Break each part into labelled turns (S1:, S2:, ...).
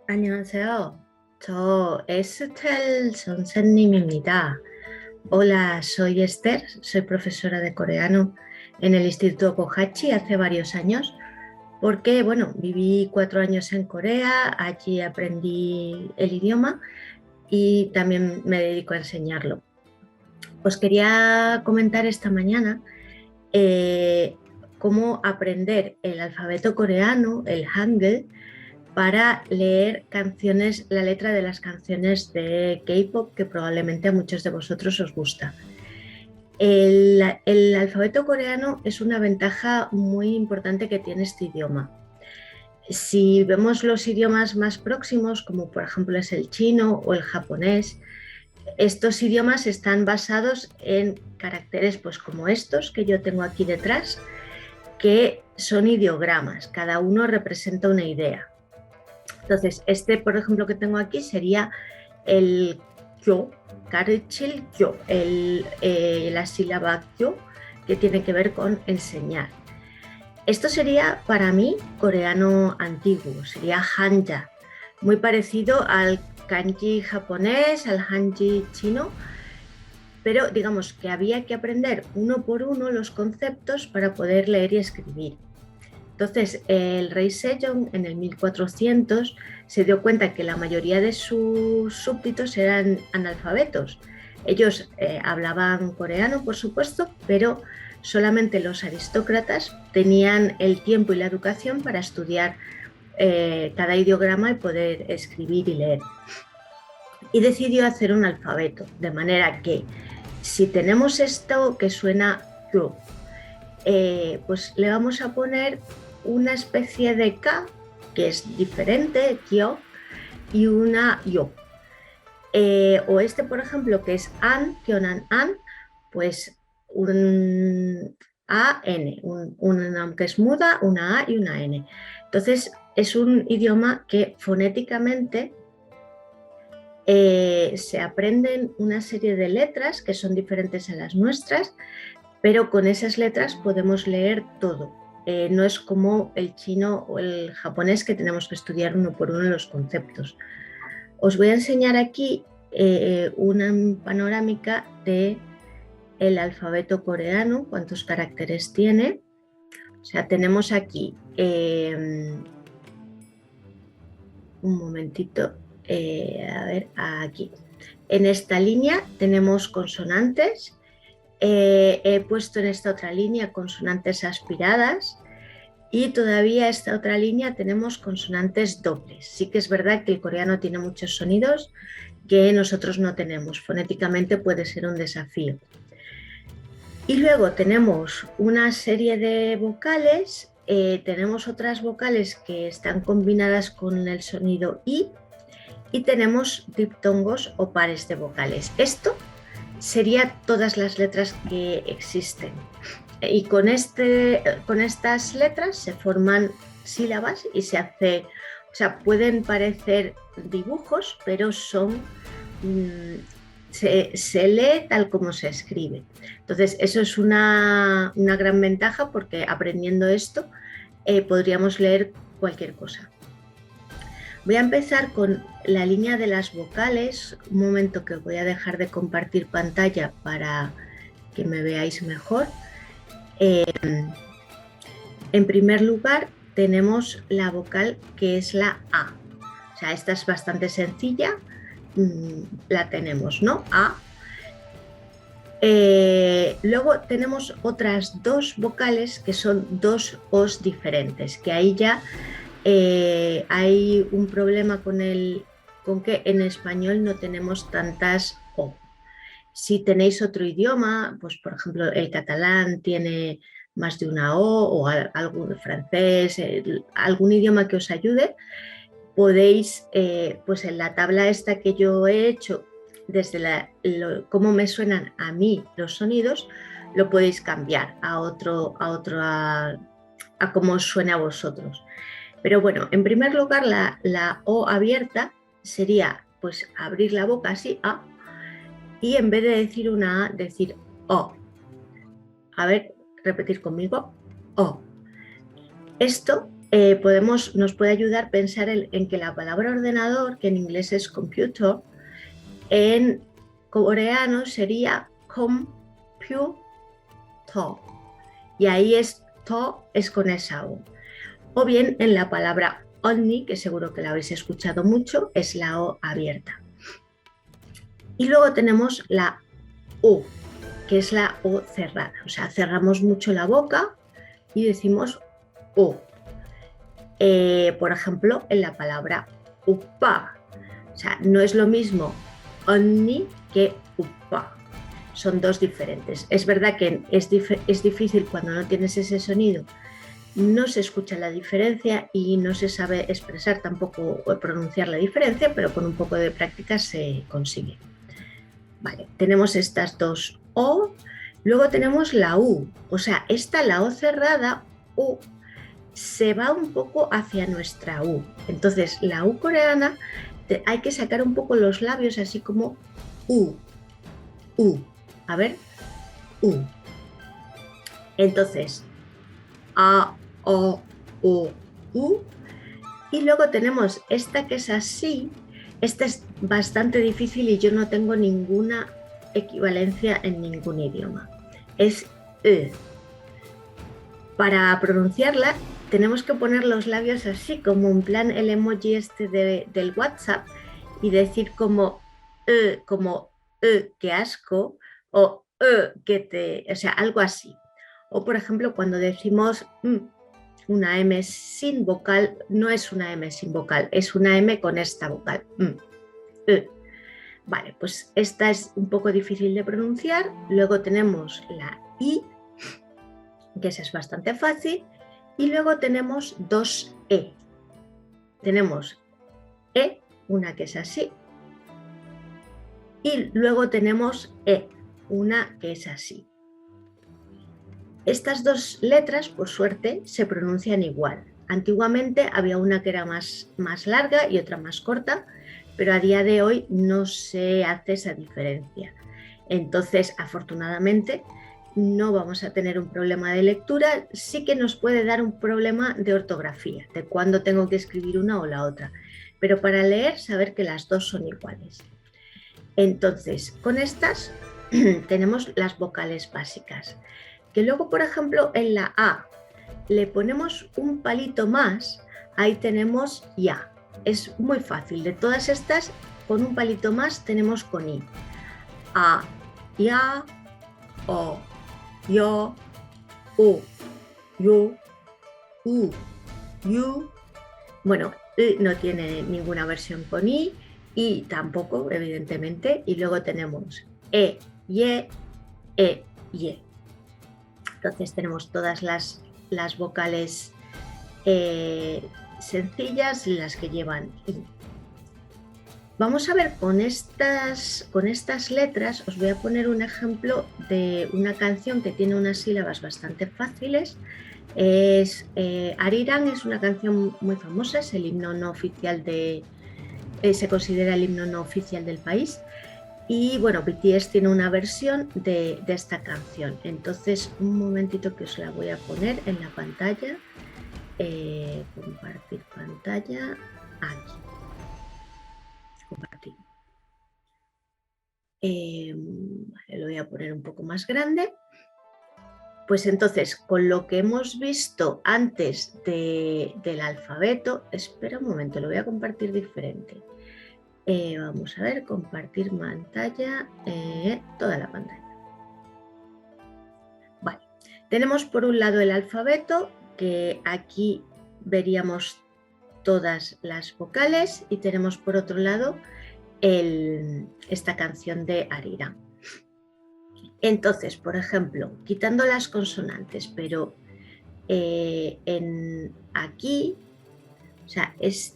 S1: 안녕하세요. 저 에스텔 선생님입니다. Hola, soy Esther, soy profesora de coreano en el Instituto Kohachi hace varios años, porque, bueno, viví 4 años en Corea, allí aprendí el idioma y también me dedico a enseñarlo. Os quería comentar esta mañana eh, cómo aprender el alfabeto coreano, el Hangul, para leer canciones, la letra de las canciones de K-pop que probablemente a muchos de vosotros os gusta. El alfabeto coreano es una ventaja muy importante que tiene este idioma. Si vemos los idiomas más próximos, como por ejemplo es el chino o el japonés, estos idiomas están basados en caracteres pues como estos que yo tengo aquí detrás, que son ideogramas, cada uno representa una idea. Entonces, este, por ejemplo, que tengo aquí sería el kyo, 가르칠 kyo, la sílaba kyo, que tiene que ver con enseñar. Esto sería para mí coreano antiguo, sería hanja, muy parecido al kanji japonés, al hanji chino, pero digamos que había que aprender uno por uno los conceptos para poder leer y escribir. Entonces, el rey Sejong en el 1400 se dio cuenta que la mayoría de sus súbditos eran analfabetos. Ellos hablaban coreano, por supuesto, pero solamente los aristócratas tenían el tiempo y la educación para estudiar cada ideograma y poder escribir y leer. Y decidió hacer un alfabeto, de manera que si tenemos esto que suena yo, pues le vamos a poner una especie de K que es diferente, kyo, y una yo. O este, por ejemplo, que es an, kyonan an, pues un AN, una que es muda, una A y una N. Entonces, es un idioma que fonéticamente se aprenden una serie de letras que son diferentes a las nuestras, pero con esas letras podemos leer todo. No es como el chino o el japonés que tenemos que estudiar uno por uno los conceptos. Os voy a enseñar aquí una panorámica de el alfabeto coreano, cuántos caracteres tiene. O sea, tenemos aquí, un momentito, a ver, aquí. En esta línea tenemos consonantes. He puesto en esta otra línea consonantes aspiradas y todavía esta otra línea tenemos consonantes dobles. Sí que es verdad que el coreano tiene muchos sonidos que nosotros no tenemos. Fonéticamente puede ser un desafío. Y luego tenemos una serie de vocales, tenemos otras vocales que están combinadas con el sonido I y tenemos diptongos o pares de vocales. Esto sería todas las letras que existen. Y con estas letras se forman sílabas y se hace, o sea, pueden parecer dibujos, pero son, se lee tal como se escribe. Entonces, eso es una gran ventaja porque aprendiendo esto podríamos leer cualquier cosa. Voy a empezar con la línea de las vocales. Un momento que voy a dejar de compartir pantalla para que me veáis mejor. En primer lugar, tenemos la vocal que es la A. O sea, esta es bastante sencilla. La tenemos, ¿no? A. Luego tenemos otras dos vocales que son dos O's diferentes, que ahí ya hay un problema con que en español no tenemos tantas O. Si tenéis otro idioma, pues por ejemplo el catalán tiene más de una O o algo de francés, algún idioma que os ayude, podéis, pues en la tabla esta que yo he hecho, desde cómo me suenan a mí los sonidos, lo podéis cambiar a cómo os suena a vosotros. Pero bueno, en primer lugar, la O abierta sería pues abrir la boca así, A, y en vez de decir una A, decir O. A ver, repetir conmigo, O. Esto nos puede ayudar a pensar en que la palabra ordenador, que en inglés es computer, en coreano sería computer. Y ahí to es con esa O. O bien en la palabra omni, que seguro que la habéis escuchado mucho, es la O abierta. Y luego tenemos la U, que es la O cerrada. O sea, cerramos mucho la boca y decimos U. Por ejemplo, en la palabra upa. O sea, no es lo mismo omni que upa. Son dos diferentes. Es verdad que es difícil cuando no tienes ese sonido, no se escucha la diferencia y no se sabe expresar tampoco o pronunciar la diferencia, pero con un poco de práctica se consigue. Vale, tenemos estas dos O, luego tenemos la U, o sea, la O cerrada, U, se va un poco hacia nuestra U. Entonces, la U coreana, hay que sacar un poco los labios así como U. A ver, U. Entonces, A, O, U, U. Y luego tenemos esta que es así. Esta es bastante difícil y yo no tengo ninguna equivalencia en ningún idioma. Es E. Para pronunciarla tenemos que poner los labios así, como en plan el emoji del WhatsApp, y decir como qué asco, o o sea, algo así. O por ejemplo, cuando decimos una M sin vocal, no es una M sin vocal, es una M con esta vocal. Vale, pues esta es un poco difícil de pronunciar. Luego tenemos la I, que esa es bastante fácil. Y luego tenemos dos E. Tenemos E, una que es así. Y luego tenemos E, una que es así. Estas dos letras, por suerte, se pronuncian igual. Antiguamente había una que era más larga y otra más corta, pero a día de hoy no se hace esa diferencia. Entonces, afortunadamente, no vamos a tener un problema de lectura, sí que nos puede dar un problema de ortografía, de cuándo tengo que escribir una o la otra, pero para leer, saber que las dos son iguales. Entonces, con estas tenemos las vocales básicas, que luego, por ejemplo, en la A le ponemos un palito más, ahí tenemos ya. Es muy fácil, de todas estas, con un palito más tenemos con I. A, ya, O, yo, U, yu, U, yu. Bueno, no tiene ninguna versión con I y tampoco, evidentemente. Y luego tenemos ye, ye. Entonces tenemos todas las vocales sencillas y las que llevan I. Vamos a ver con estas letras, os voy a poner un ejemplo de una canción que tiene unas sílabas bastante fáciles. Arirang es una canción muy famosa, es el himno no oficial se considera el himno no oficial del país. Y bueno, BTS tiene una versión de esta canción. Entonces, un momentito que os la voy a poner en la pantalla. Compartir pantalla. Aquí. Compartir. Vale, lo voy a poner un poco más grande. Pues entonces, con lo que hemos visto antes del alfabeto, espera un momento, lo voy a compartir diferente. Vamos a ver, compartir pantalla, toda la pantalla. Vale, tenemos por un lado el alfabeto, que aquí veríamos todas las vocales, y tenemos por otro lado esta canción de Arirang. Entonces, por ejemplo, quitando las consonantes, pero aquí, o sea, este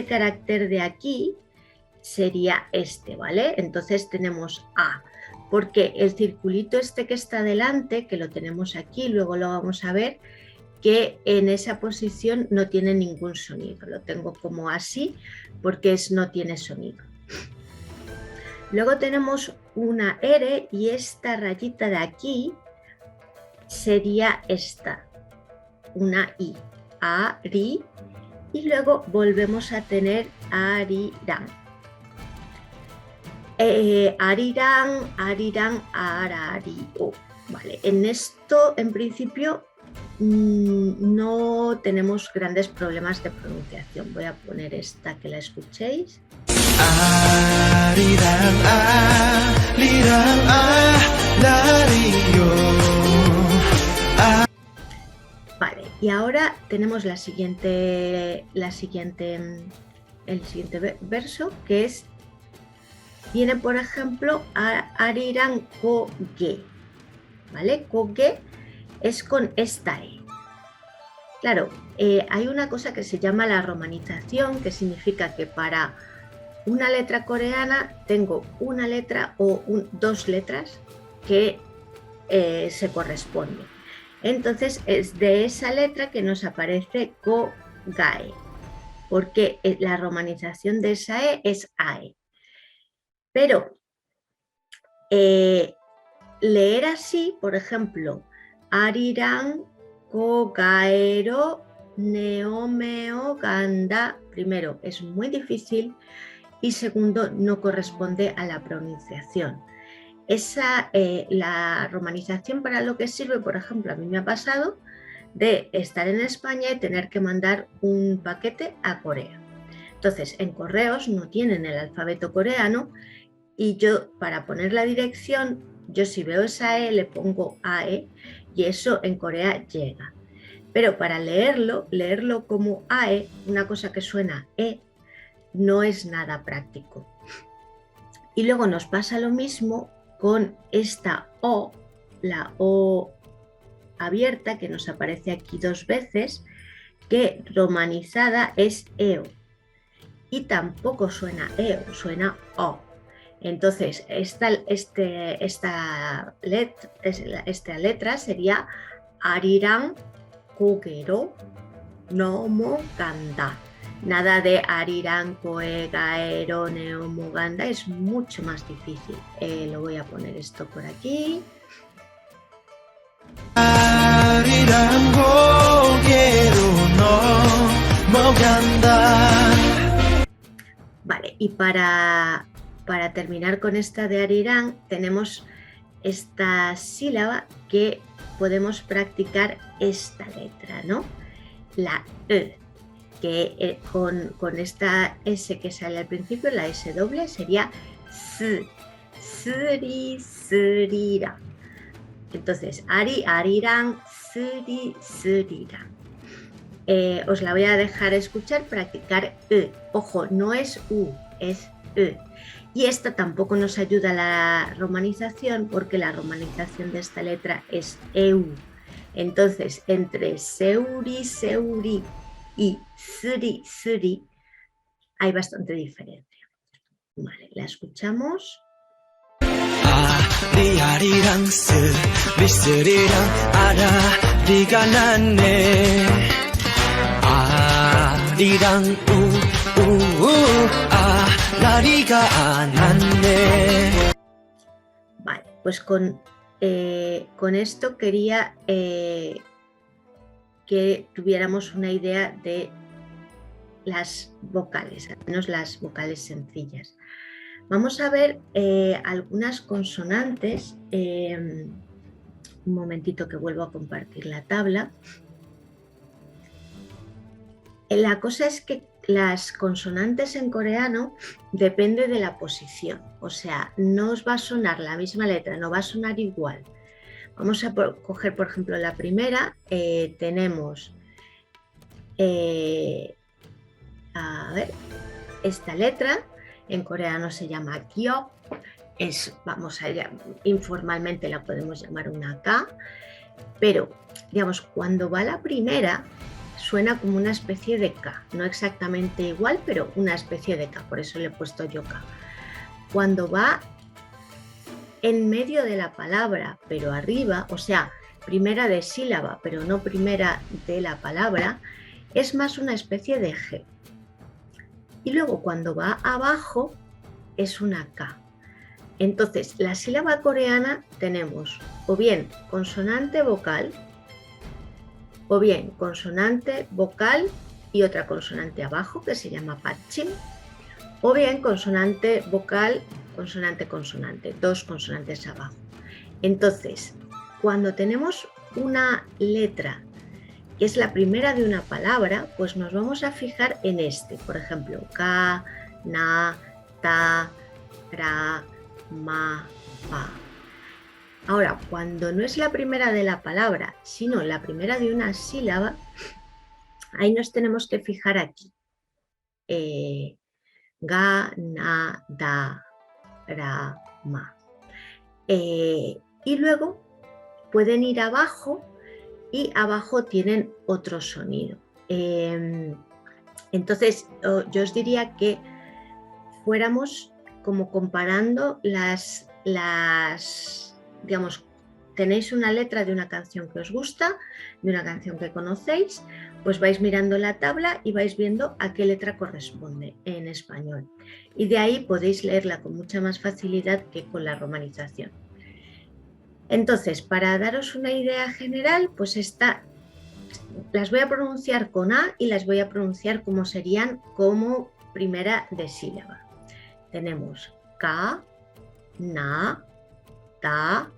S1: carácter de aquí sería este, ¿vale? Entonces tenemos A, porque el circulito este que está delante, que lo tenemos aquí, luego lo vamos a ver, que en esa posición no tiene ningún sonido. Lo tengo como así porque no tiene sonido. Luego tenemos una R y esta rayita de aquí sería esta, una I, ari, y luego volvemos a tener arirán. Arirán, arirán, ararío. Vale, en esto en principio no tenemos grandes problemas de pronunciación. Voy a poner esta que la escuchéis.
S2: Arirán, arirán, ararío.
S1: Vale, y ahora tenemos el siguiente verso, que es, viene por ejemplo arirán koge, ¿vale? Koge es con esta E. Claro, hay una cosa que se llama la romanización, que significa que para una letra coreana tengo una letra o dos letras que se corresponden. Entonces es de esa letra que nos aparece ko-gae, porque la romanización de esa E es AE. Pero leer así, por ejemplo, arirán ko-gaero neomeo ganda, primero es muy difícil y segundo no corresponde a la pronunciación. La romanización para lo que sirve, por ejemplo, a mí me ha pasado de estar en España y tener que mandar un paquete a Corea. Entonces, en correos no tienen el alfabeto coreano y yo, para poner la dirección, yo si veo esa E le pongo AE y eso en Corea llega. Pero para leerlo como AE, una cosa que suena E, no es nada práctico. Y luego nos pasa lo mismo con esta O, la O abierta, que nos aparece aquí dos veces, que romanizada es EO. Y tampoco suena EO, suena O. Entonces, esta letra sería arirán kogero nomo ganda. Nada de arirán koe gaero neomo ganda, es mucho más difícil. Lo voy a poner esto por aquí.
S2: Arirán kogero nomo ganda.
S1: Vale, y para terminar con esta de arirán, tenemos esta sílaba que podemos practicar esta letra, ¿no? La E, que con esta S que sale al principio, la S doble, sería S, sri, srira. Entonces, ari, arirán, sri, srira. Os la voy a dejar escuchar, practicar E. Ojo, no es U, es E. Y esta tampoco nos ayuda a la romanización porque la romanización de esta letra es EU. Entonces, entre seuri, seuri y sri, sri hay bastante diferencia. Vale, la escuchamos.
S2: Arirán, sri, sri랑 아라리가 났네. 아리랑 아라리가 났네.
S1: Vale, pues con esto quería que tuviéramos una idea de las vocales, al menos las vocales sencillas. Vamos a ver algunas consonantes. Un momentito que vuelvo a compartir la tabla. La cosa es que las consonantes en coreano depende de la posición, o sea, no os va a sonar la misma letra, no va a sonar igual. Vamos a coger, por ejemplo, la primera. Tenemos, a ver, esta letra, en coreano se llama kyo, informalmente la podemos llamar una K, pero, digamos, cuando va la primera, suena como una especie de K, no exactamente igual, pero una especie de K, por eso le he puesto yo K. Cuando va en medio de la palabra, pero arriba, o sea, primera de sílaba, pero no primera de la palabra, es más una especie de G. Y luego cuando va abajo, es una K. Entonces, la sílaba coreana tenemos o bien consonante vocal, o bien consonante, vocal y otra consonante abajo que se llama padchim, o bien consonante, vocal, consonante, consonante, dos consonantes abajo. Entonces, cuando tenemos una letra que es la primera de una palabra, pues nos vamos a fijar en este, por ejemplo, ka, na, ta, ra, ma, pa. Ahora, cuando no es la primera de la palabra, sino la primera de una sílaba, ahí nos tenemos que fijar aquí. Ga, na, da, ra, ma. Y luego pueden ir abajo y abajo tienen otro sonido. Entonces, yo os diría que fuéramos como comparando digamos, tenéis una letra de una canción que os gusta, de una canción que conocéis, pues vais mirando la tabla y vais viendo a qué letra corresponde en español. Y de ahí podéis leerla con mucha más facilidad que con la romanización. Entonces, para daros una idea general, pues las voy a pronunciar con A y las voy a pronunciar como serían como primera de sílaba. Tenemos ka, na, ta,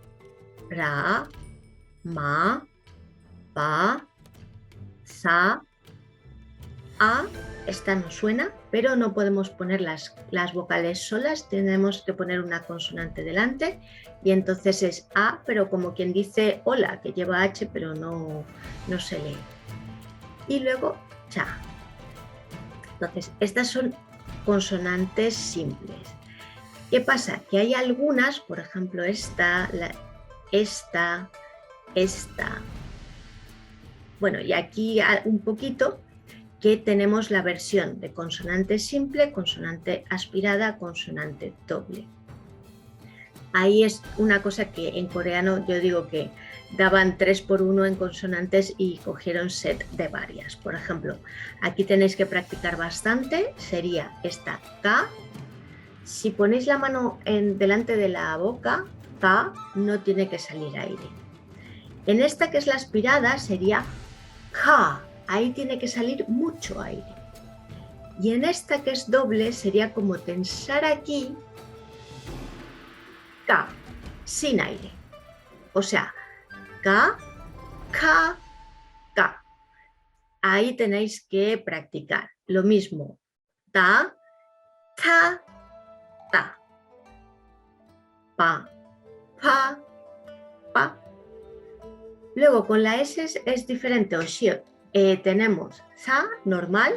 S1: ra, ma, pa, sa, a. Esta no suena, pero no podemos poner las vocales solas, tenemos que poner una consonante delante y entonces es A, pero como quien dice hola, que lleva H, pero no se lee. Y luego cha. Entonces, estas son consonantes simples. ¿Qué pasa? Que hay algunas, por ejemplo esta, esta. Bueno, y aquí un poquito que tenemos la versión de consonante simple, consonante aspirada, consonante doble. Ahí es una cosa que en coreano yo digo que daban 3x1 en consonantes y cogieron set de varias. Por ejemplo, aquí tenéis que practicar bastante, sería esta K. Si ponéis la mano delante de la boca, K, no tiene que salir aire. En esta que es la aspirada sería K, ahí tiene que salir mucho aire. Y en esta que es doble sería como tensar aquí K, sin aire. O sea, K, K, K. Ahí tenéis que practicar. Lo mismo, ta, ta, ta. Pa, pa, pa. Luego con la S es diferente, o shi. Tenemos sa normal,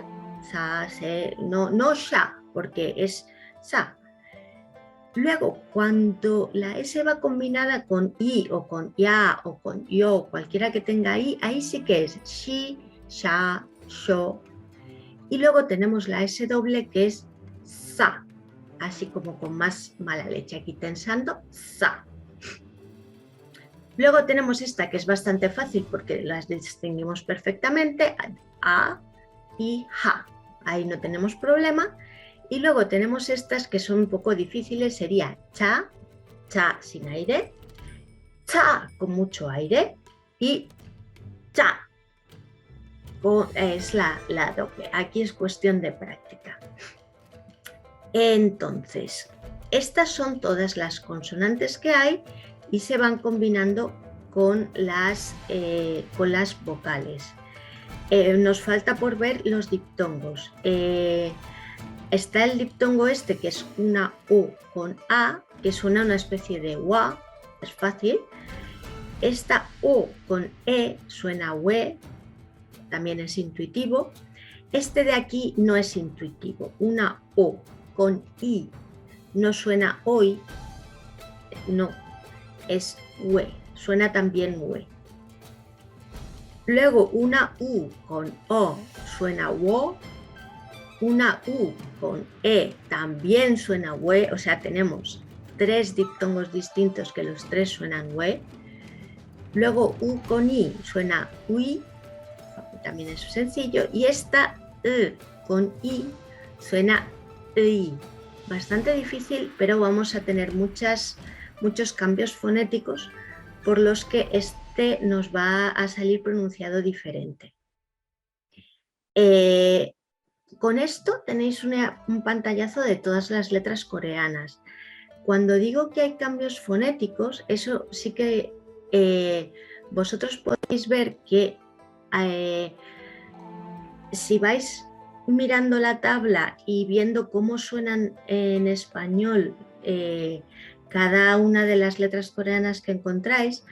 S1: sa, se, no sha, porque es sa. Luego, cuando la S va combinada con I o con ya o con yo, cualquiera que tenga I, ahí sí que es shi, sha, sho. Y luego tenemos la S doble que es sa, así como con más mala leche, aquí tensando, sa. Luego tenemos esta que es bastante fácil porque las distinguimos perfectamente, a y ja, ahí no tenemos problema. Y luego tenemos estas que son un poco difíciles, sería cha, cha sin aire, cha con mucho aire y cha, es la doble. Aquí es cuestión de práctica. Entonces, estas son todas las consonantes que hay y se van combinando con las vocales. Nos falta por ver los diptongos. Está el diptongo este que es una U con A, que suena una especie de wa, es fácil. Esta U con E suena we, también es intuitivo. Este de aquí no es intuitivo, una U con I no suena hoy, no, es we, suena también we. Luego una U con O suena wo, una U con E también suena we, o sea, tenemos 3 diptongos distintos que los 3 suenan we. Luego U con I suena ui, también es sencillo, y esta E con I suena i. Bastante difícil, pero vamos a tener muchos cambios fonéticos por los que T nos va a salir pronunciado diferente. Con esto tenéis un pantallazo de todas las letras coreanas. Cuando digo que hay cambios fonéticos, eso sí que vosotros podéis ver que si vais mirando la tabla y viendo cómo suenan en español cada una de las letras coreanas que encontráis,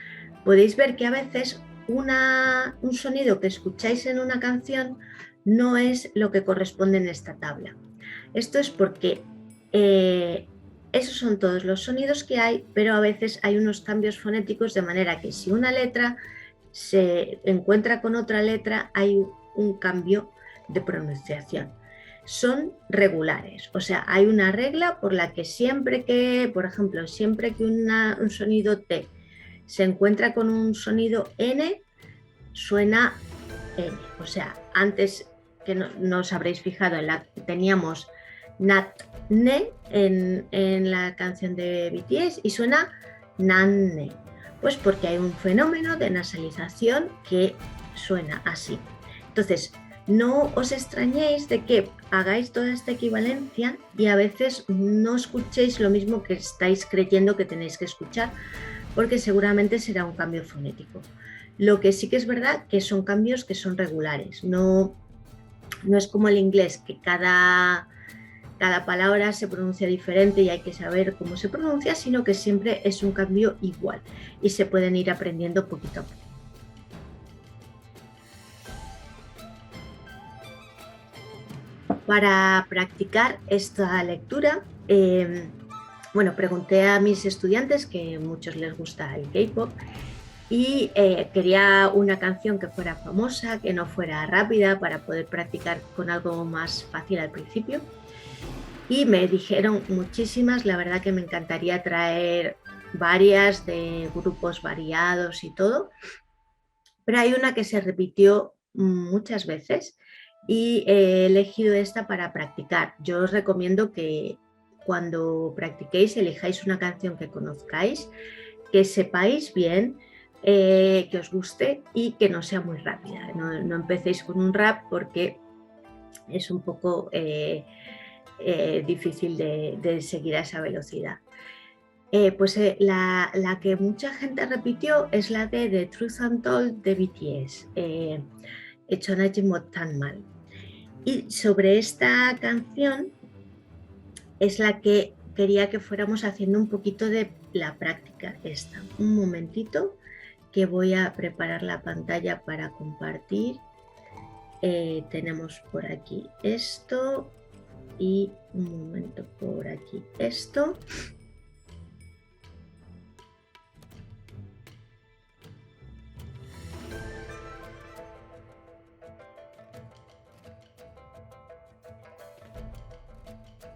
S1: podéis ver que a veces un sonido que escucháis en una canción no es lo que corresponde en esta tabla. Esto es porque esos son todos los sonidos que hay, pero a veces hay unos cambios fonéticos, de manera que si una letra se encuentra con otra letra, hay un cambio de pronunciación. Son regulares, o sea, hay una regla por la que siempre que, por ejemplo, siempre que un sonido T se encuentra con un sonido N, suena N. O sea, antes que no os habréis fijado, teníamos Nat Ne en la canción de BTS y suena Nanne. Pues porque hay un fenómeno de nasalización que suena así. Entonces, no os extrañéis de que hagáis toda esta equivalencia y a veces no escuchéis lo mismo que estáis creyendo que tenéis que escuchar, porque seguramente será un cambio fonético. Lo que sí que es verdad que son cambios que son regulares, no es como el inglés, que cada palabra se pronuncia diferente y hay que saber cómo se pronuncia, sino que siempre es un cambio igual y se pueden ir aprendiendo poquito a poco. Para practicar esta lectura, pregunté a mis estudiantes, que a muchos les gusta el K-pop, y quería una canción que fuera famosa, que no fuera rápida, para poder practicar con algo más fácil al principio. Y me dijeron muchísimas, la verdad que me encantaría traer varias de grupos variados y todo, pero hay una que se repitió muchas veces y he elegido esta para practicar. Yo os recomiendo que cuando practiquéis elijáis una canción que conozcáis, que sepáis bien, que os guste y que no sea muy rápida. No empecéis con un rap porque es un poco difícil de seguir a esa velocidad. La que mucha gente repitió es la de The Truth Untold de BTS, Echonaji Tan Mal. Y sobre esta canción es la que quería que fuéramos haciendo un poquito de la práctica esta. Un momentito que voy a preparar la pantalla para compartir. Tenemos por aquí esto y un momento por aquí esto.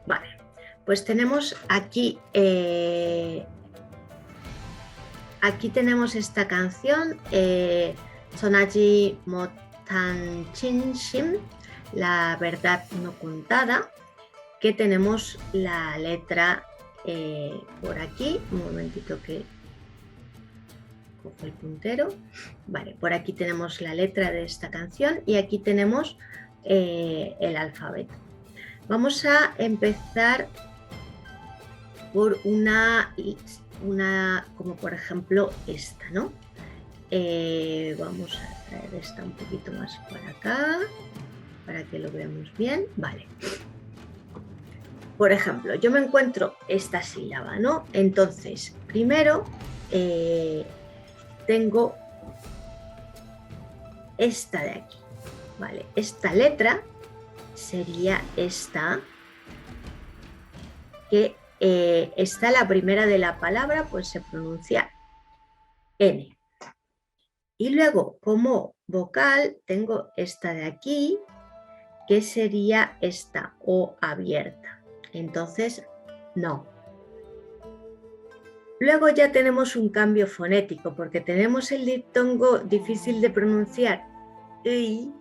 S1: Vale, pues tenemos aquí, aquí tenemos esta canción, Sonaji Motan Chinshim, la verdad no contada, que tenemos la letra por aquí. Un momentito que cojo el puntero. Vale, por aquí tenemos la letra de esta canción y aquí tenemos el alfabeto. Vamos a empezar por una como por ejemplo esta, ¿no? Vamos a traer esta un poquito más para acá, para que lo veamos bien. Vale. Por ejemplo, yo me encuentro esta sílaba, ¿no? Entonces, primero tengo esta de aquí, ¿vale? Esta letra sería esta, que está la primera de la palabra, pues se pronuncia N. Y luego, como vocal, tengo esta de aquí, que sería esta O abierta. Entonces, no. Luego ya tenemos un cambio fonético, porque tenemos el diptongo difícil de pronunciar, I,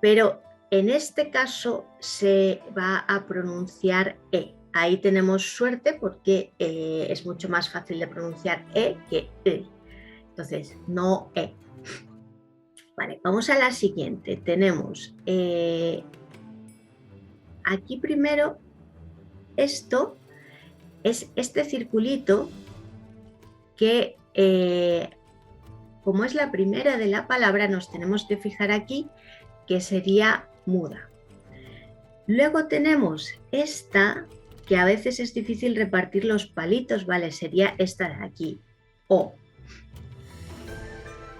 S1: pero en este caso se va a pronunciar E. Ahí tenemos suerte porque es mucho más fácil de pronunciar E que I. Entonces, no E. Vale, vamos a la siguiente. Tenemos aquí primero, esto es este circulito que como es la primera de la palabra, nos tenemos que fijar aquí que sería muda. Luego tenemos esta, que a veces es difícil repartir los palitos, ¿vale? Sería esta de aquí, O.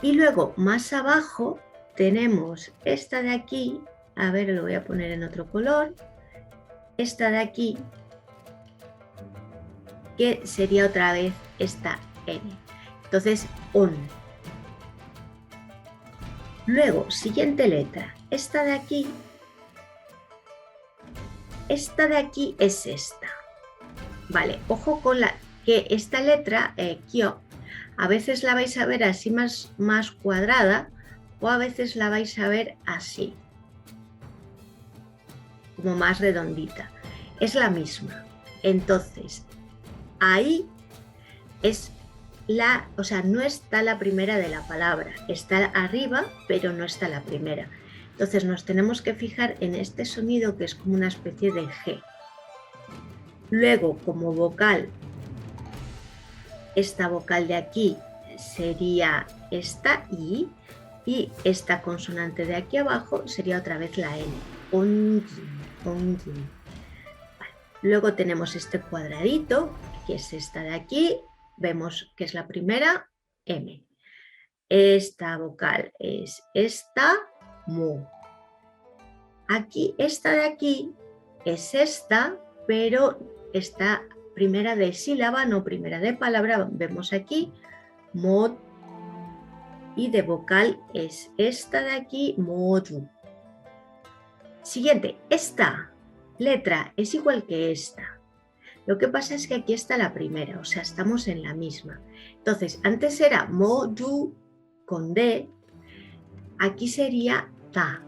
S1: Y luego más abajo tenemos esta de aquí, a ver, lo voy a poner en otro color, esta de aquí, que sería otra vez esta N. Entonces, on. Luego, siguiente letra, esta de aquí es esta. Vale, ojo con que esta letra, kyo, a veces la vais a ver así más cuadrada o a veces la vais a ver así, como más redondita. Es la misma. Entonces, ahí es o sea, no está la primera de la palabra, está arriba, pero no está la primera. Entonces nos tenemos que fijar en este sonido que es como una especie de G. Luego, como vocal, esta vocal de aquí sería esta I, y esta consonante de aquí abajo sería otra vez la N. Vale. Luego tenemos este cuadradito, que es esta de aquí. Vemos que es la primera, M. Esta vocal es esta, mu. Aquí, esta de aquí es esta, pero esta primera de sílaba, no primera de palabra. Vemos aquí, mo. Y de vocal es esta de aquí, modu. Siguiente, esta letra es igual que esta. Lo que pasa es que aquí está la primera, o sea, estamos en la misma. Entonces, antes era modu con D, aquí sería ta,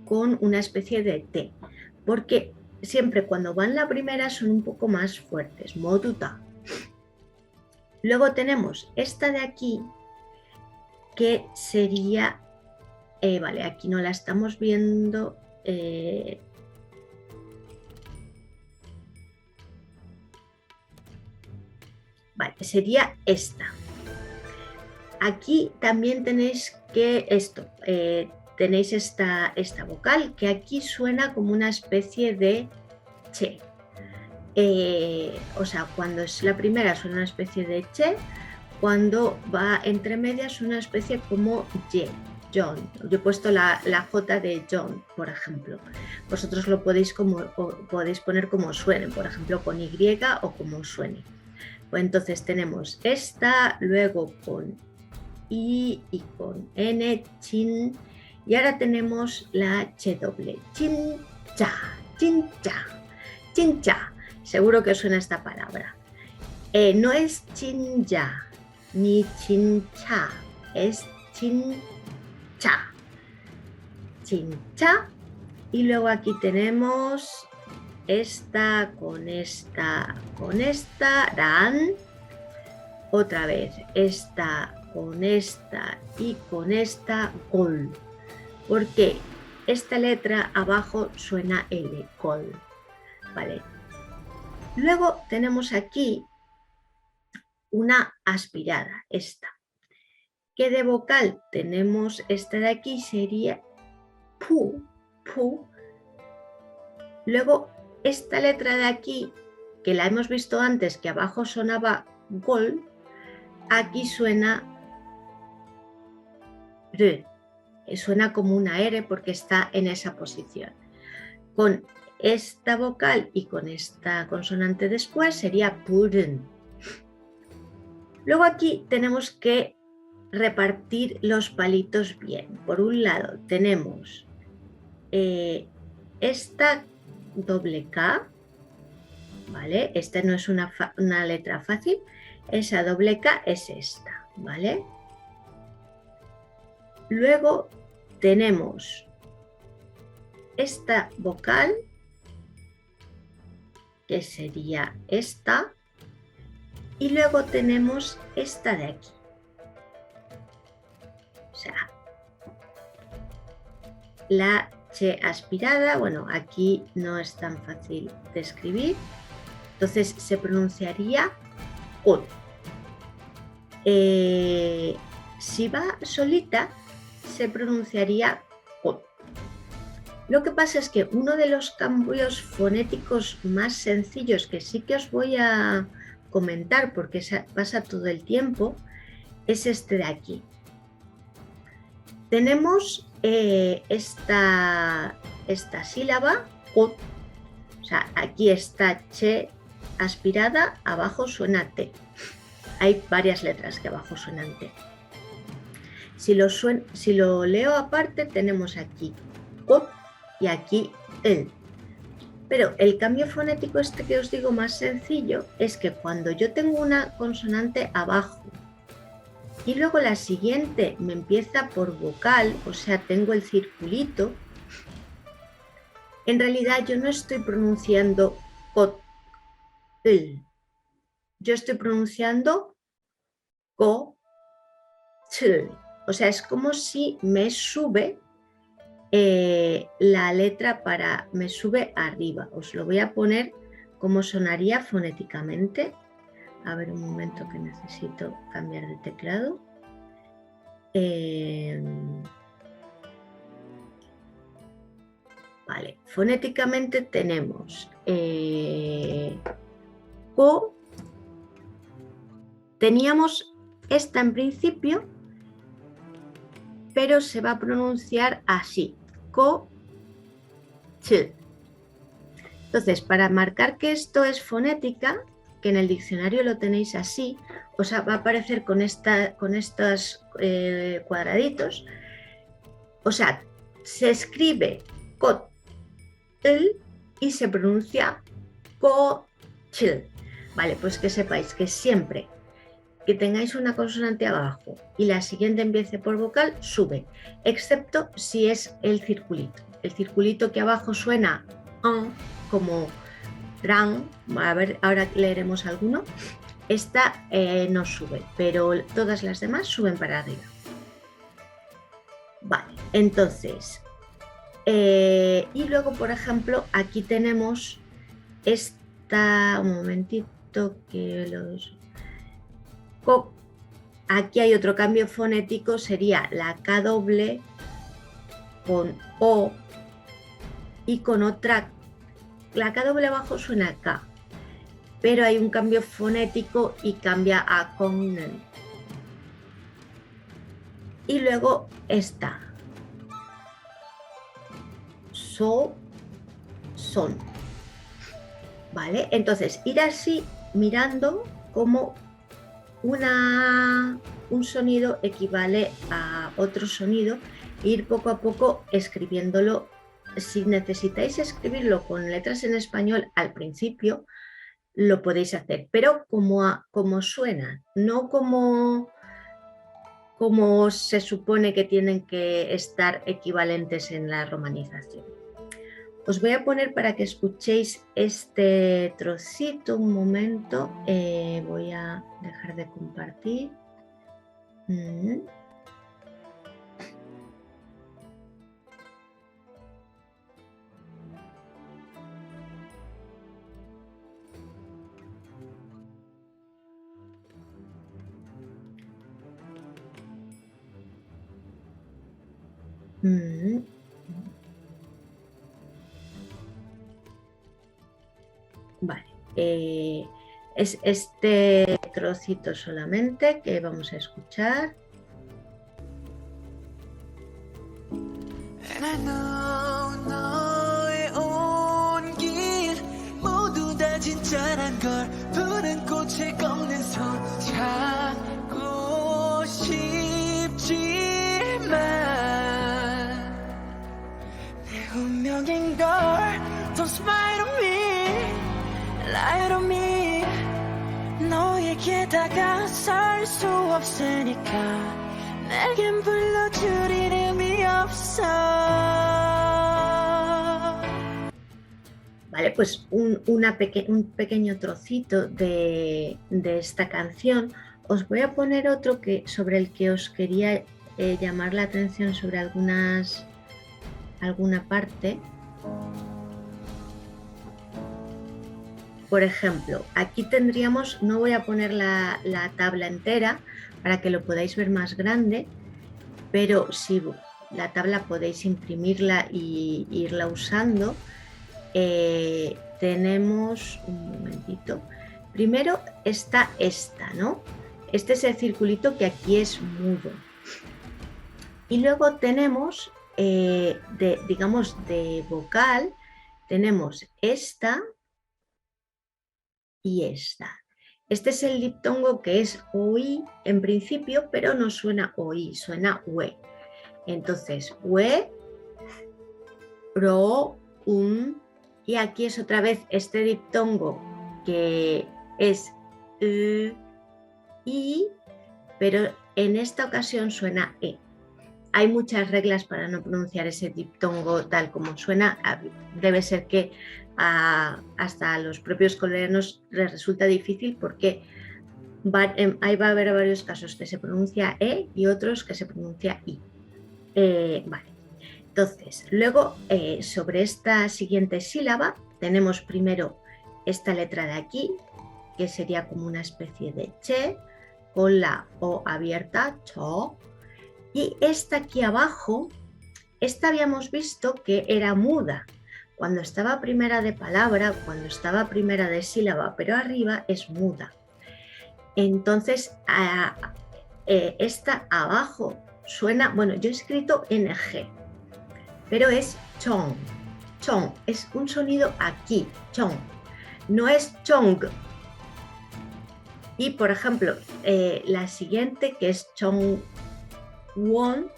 S1: con una especie de T, porque siempre cuando van la primera son un poco más fuertes, modu ta. Luego tenemos esta de aquí, que sería, vale, aquí no la estamos viendo, vale, sería esta. Aquí también tenéis que tenéis esta vocal que aquí suena como una especie de che. O sea, cuando es la primera suena una especie de che, cuando va entre medias una especie como ye, John. Yo he puesto la J de John, por ejemplo. Vosotros lo podéis poner como suene, por ejemplo con Y o como suene. Pues entonces tenemos esta, luego con I y con N, chin, y ahora tenemos la H doble, chin, cha, chin, cha, chin, cha. Seguro que os suena esta palabra. No es chin, ya, ni chin, cha, es chin, cha, chin, cha. Y luego aquí tenemos esta, con esta, ran. Otra vez, esta, con esta y con esta, gol. Porque esta letra abajo suena L, gol. Vale. Luego tenemos aquí una aspirada, esta. Que de vocal tenemos esta de aquí, sería pu, pu. Luego esta letra de aquí, que la hemos visto antes, que abajo sonaba gol, aquí suena r. Suena como una R porque está en esa posición. Con esta vocal y con esta consonante después sería purun. Luego aquí tenemos que repartir los palitos bien. Por un lado tenemos esta doble K, ¿vale? Esta no es una letra fácil, esa doble K es esta, ¿vale? Luego tenemos esta vocal, que sería esta, y luego tenemos esta de aquí. la Ch aspirada, bueno, aquí no es tan fácil de escribir, entonces se pronunciaría kot. Si va solita, se pronunciaría kot. Lo que pasa es que uno de los cambios fonéticos más sencillos que sí que os voy a comentar porque pasa todo el tiempo es este de aquí. Tenemos esta sílaba, kot, o sea, aquí está Ch aspirada, abajo suena T. Hay varias letras que abajo suenan T. Si lo leo aparte, tenemos aquí kot y aquí el. Pero el cambio fonético este que os digo más sencillo es que cuando yo tengo una consonante abajo y luego la siguiente me empieza por vocal, o sea, tengo el circulito, en realidad yo no estoy pronunciando kot, el. Yo estoy pronunciando ko, ch. O sea, es como si me sube la letra me sube arriba. Os lo voy a poner como sonaría fonéticamente. A ver un momento que necesito cambiar de teclado. Vale, fonéticamente tenemos ko. Teníamos esta en principio, pero se va a pronunciar así, ko, ch. Entonces, para marcar que esto es fonética, que en el diccionario lo tenéis así, os va a aparecer con estos cuadraditos, o sea, se escribe ko, el y se pronuncia ko, ch. Vale, pues que sepáis que siempre que tengáis una consonante abajo y la siguiente empiece por vocal, sube, excepto si es el circulito. El circulito que abajo suena como ran, a ver, ahora leeremos alguno, esta no sube, pero todas las demás suben para arriba. Vale, entonces, y luego, por ejemplo, aquí tenemos un momentito que los... Aquí hay otro cambio fonético, sería la K doble con O y con otra. La K doble abajo suena K, pero hay un cambio fonético y cambia a con. Y luego esta. So, son. ¿Vale? Entonces, ir así mirando cómo un sonido equivale a otro sonido e ir poco a poco escribiéndolo. Si necesitáis escribirlo con letras en español al principio, lo podéis hacer, pero como suena, no como se supone que tienen que estar equivalentes en la romanización. Os voy a poner para que escuchéis este trocito un momento. Voy a dejar de compartir. Vale, es este trocito solamente que vamos a escuchar.
S2: Don't smile on me, lie to me. 너에게 다가설 수 없으니까 내겐 불러줄 이름이 없어.
S1: Vale, pues un pequeño trocito de esta canción. Os voy a poner otro sobre el que os quería llamar la atención sobre algunas alguna parte. Por ejemplo, aquí tendríamos, no voy a poner la tabla entera para que lo podáis ver más grande, pero si la tabla podéis imprimirla y irla usando. Tenemos, un momentito, primero está esta, ¿no? Este es el circulito que aquí es mudo. Y luego tenemos, digamos, de vocal, tenemos esta y esta. Este es el diptongo que es OI en principio, pero no suena OI, suena UE. Entonces, UE, PRO, y aquí es otra vez este diptongo que es I, pero en esta ocasión suena E. Hay muchas reglas para no pronunciar ese diptongo tal como suena. Debe ser que hasta a los propios coreanos les resulta difícil porque ahí va a haber varios casos que se pronuncia E y otros que se pronuncia I. Vale. Entonces, luego sobre esta siguiente sílaba tenemos primero esta letra de aquí, que sería como una especie de che, con la O abierta, cho, y esta aquí abajo, esta habíamos visto que era muda, cuando estaba primera de palabra, cuando estaba primera de sílaba, pero arriba es muda. Entonces, esta abajo suena, bueno, yo he escrito NG, pero es chong. Chong es un sonido aquí, chong, no es chong. Y por ejemplo, la siguiente, que es chong won,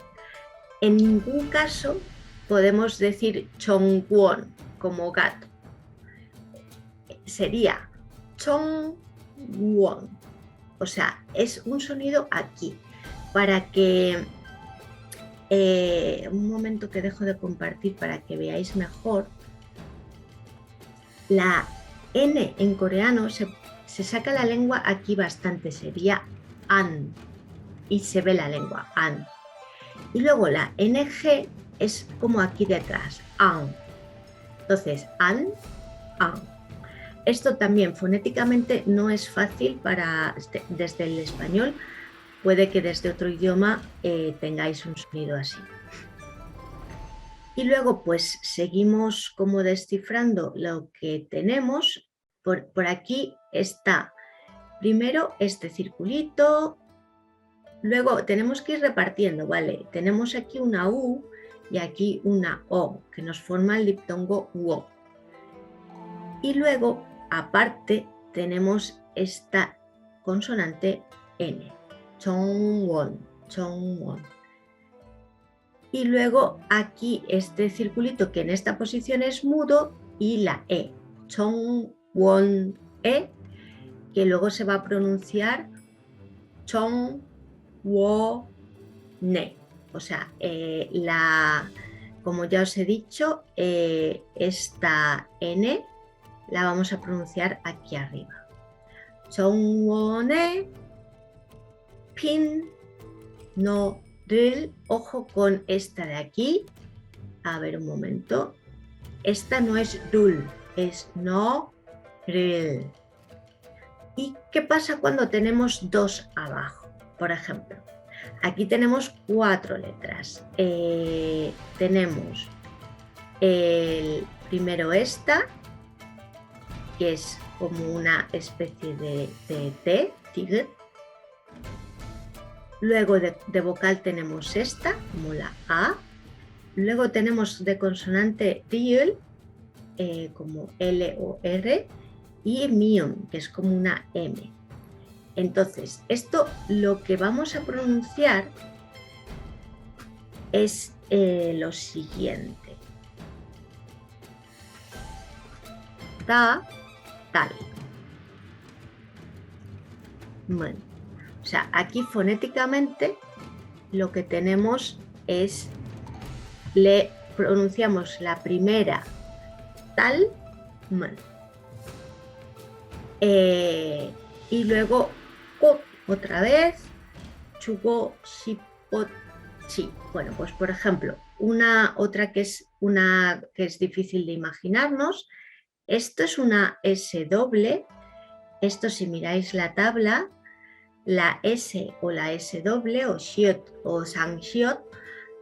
S1: en ningún caso podemos decir chong won como gato. Sería chong won. O sea, es un sonido aquí. Para que un momento que dejo de compartir para que veáis mejor, la N en coreano se saca la lengua aquí bastante, sería an, y se ve la lengua, an. Y luego la NG es como aquí detrás, an. Entonces, an, an. Esto también fonéticamente no es fácil desde el español. Puede que desde otro idioma tengáis un sonido así. Y luego pues seguimos como descifrando lo que tenemos. Por aquí está primero este circulito, luego tenemos que ir repartiendo, ¿vale? Tenemos aquí una U y aquí una O, que nos forma el diptongo UO. Y luego, aparte, tenemos esta consonante N. Chongwon, Chongwon. Y luego aquí este circulito que en esta posición es mudo y la E, Chongwon E, que luego se va a pronunciar Chongwon Ne. O sea, como ya os he dicho, esta N la vamos a pronunciar aquí arriba. Chongwon E. Pin, no, ril, ojo con esta de aquí. A ver un momento. Esta no es rul, es no, ril. ¿Y qué pasa cuando tenemos dos abajo? Por ejemplo, aquí tenemos 4 letras. Tenemos primero esta, que es como una especie de T, tigre. Luego de vocal tenemos esta, como la A. Luego tenemos de consonante riul, como L o R. Y mion, que es como una M. Entonces, esto lo que vamos a pronunciar es lo siguiente. Ta, tal. Bueno. O sea, aquí fonéticamente lo que tenemos es, le pronunciamos la primera tal, mal. Y luego otra vez, chugo, si, pot, chi. Bueno, pues por ejemplo, otra que es una que es difícil de imaginarnos. Esto es una S doble. Esto, si miráis la tabla, la S o la S doble o shiot o sangshot,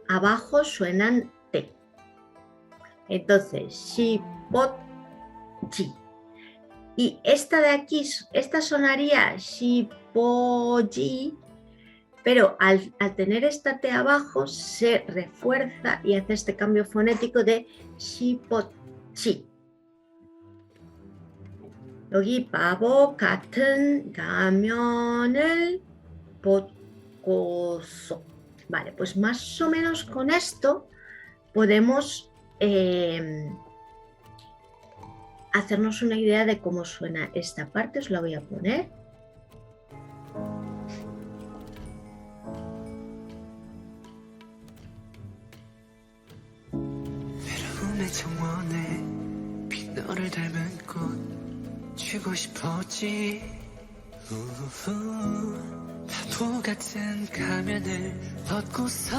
S1: abajo suenan T. Entonces, shi, pot, chi. Y esta de aquí, esta sonaría shi, po, ji, pero al tener esta T abajo se refuerza y hace este cambio fonético de shi, po, chi. 여기 바보 같은 가면을 벗고서. Vale, pues más o menos con esto podemos hacernos una idea de cómo suena esta parte. Os la voy a poner.
S2: 너를 닮은 꽃 쥐고 싶었지 바보 같은 가면을 벗고서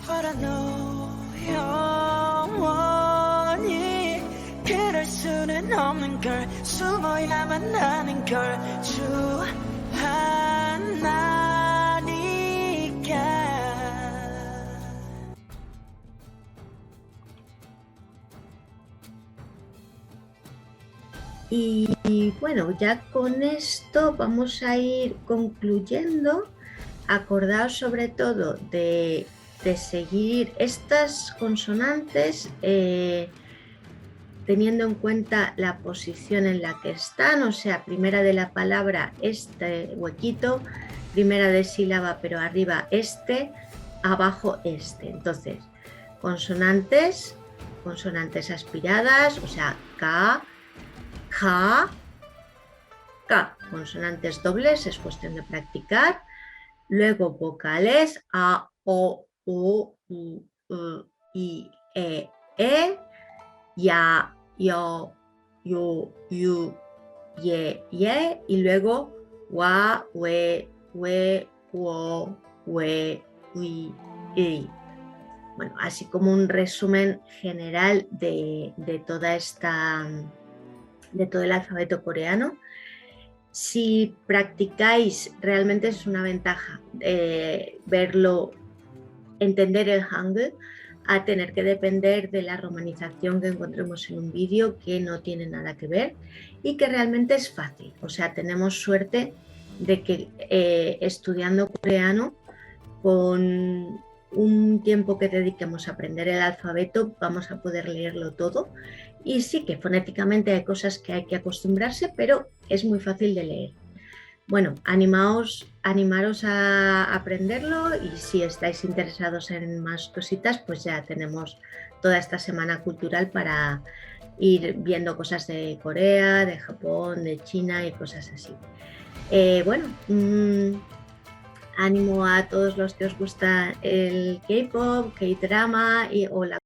S2: But I know 영원히 그럴 수는 없는 걸 숨어야만 하는 걸 주하나니까
S1: Y bueno, ya con esto vamos a ir concluyendo. Acordaos sobre todo de seguir estas consonantes teniendo en cuenta la posición en la que están, o sea, primera de la palabra este huequito, primera de sílaba pero arriba este, abajo este. Entonces, consonantes aspiradas, o sea, K, ja, K, consonantes dobles, es cuestión de practicar. Luego vocales A, O, U, I, E, ya, yo, yu, ye, y luego wa, we, wo, we, ui, i. Bueno, así como un resumen general de todo el alfabeto coreano. Si practicáis, realmente es una ventaja verlo, entender el Hangul, a tener que depender de la romanización que encontremos en un vídeo que no tiene nada que ver y que realmente es fácil. O sea, tenemos suerte de que estudiando coreano, con un tiempo que dediquemos a aprender el alfabeto, vamos a poder leerlo todo. Y sí que fonéticamente hay cosas que hay que acostumbrarse, pero es muy fácil de leer. Bueno, animaros a aprenderlo, y si estáis interesados en más cositas, pues ya tenemos toda esta semana cultural para ir viendo cosas de Corea, de Japón, de China y cosas así. Bueno, ánimo a todos los que os gusta el K-pop, K-drama o la